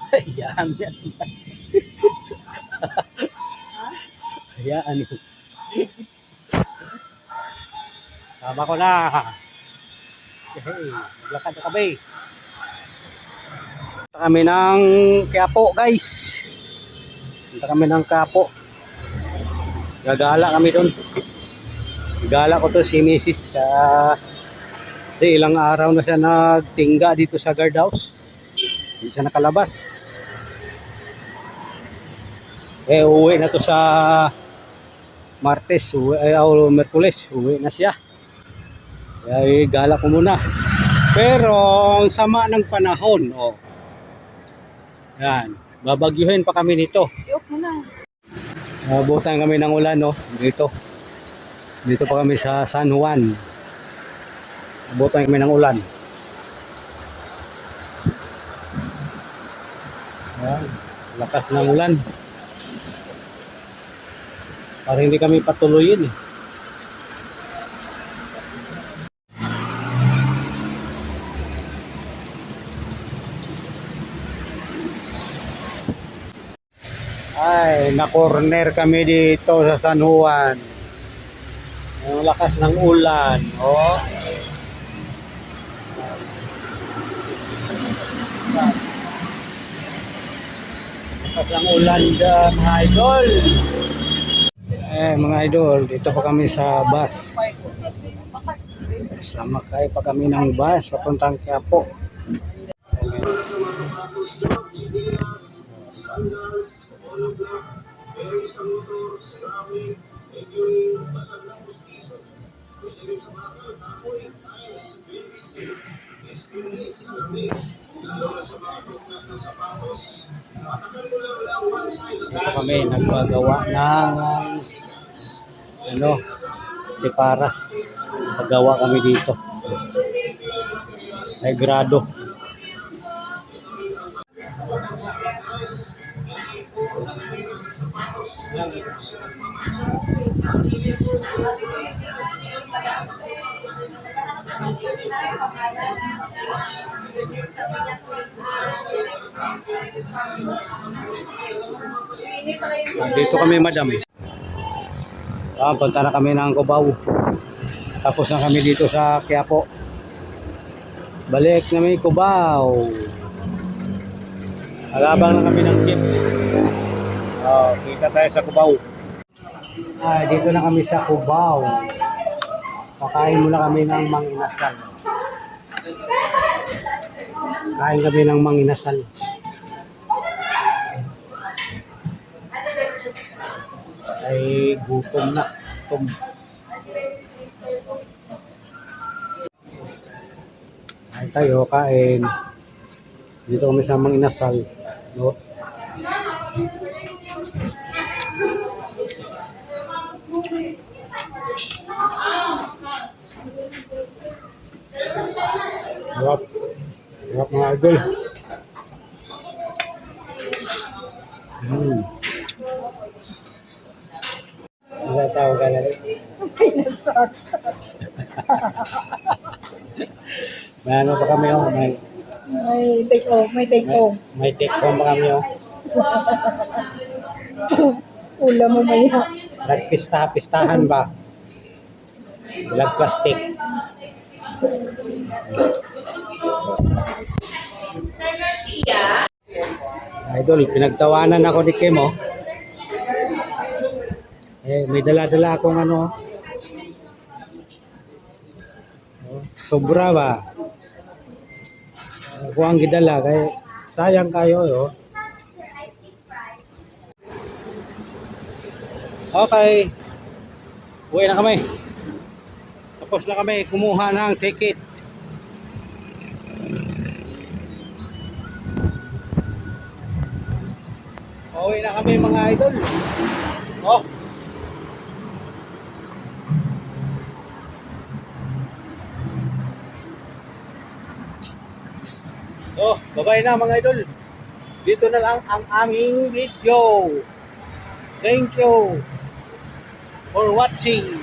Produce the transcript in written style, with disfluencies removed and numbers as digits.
Hayaan yan. Hayaan mo. Tama ko na. Hey, lakad na kami. Punta kami ng Quiapo, guys. Punta kami ng Quiapo. Gagala kami doon. Gagala ko to si Mrs. Kasi ilang araw na siya nagtingga dito sa guard house. Hindi siya nakalabas. Uwi na to sa Martes o Merkules. Uwi na siya. Kaya gala ko muna. Pero ang sama ng panahon, yan, babagyuhin pa kami nito. Abutan kami ng ulan, dito. Dito pa kami sa San Juan. Abutan kami ng ulan. Yan, lakas ng ulan. Para hindi kami patuloyin . Ay, na-corner kami dito sa San Juan. Ang lakas ng ulan, Lakas ng ulan dyan, mga idol. Mga idol, dito pa kami sa bus. Samakay pa kami ng bus papuntang Quiapo. Dito kami nagpagawa ng para paggawa kami dito. Ay grado. Dito kami, madam. Punta na kami ng Cubao. Tapos na kami dito sa Quiapo. Balik kami Cubao. Alabang na kami ng jeep. Kita tayo sa Cubao. Dito na kami sa Cubao. Pakain muna kami ng manginasal. Kain kami ng manginasal. Ay gutom na. Kain tayo, kain. Dito kami sa manginasal. Sarap. Sarap mga idol. Wala tao ka na rin. May ano pa kami May take home. May take home pa kami Ulam mo maya. Nagpistahan ba? Lag plastic. Idol, pinagtawanan ako ni Kim may dala-dala akong sobra ba? Ako ang gidala kaya sayang kayo Okay. Uwi na kami. Tapos na kami kumuha ng ticket. Uwi na kami mga idol. Bye-bye na mga idol. Dito na lang ang aming video. Thank you for watching.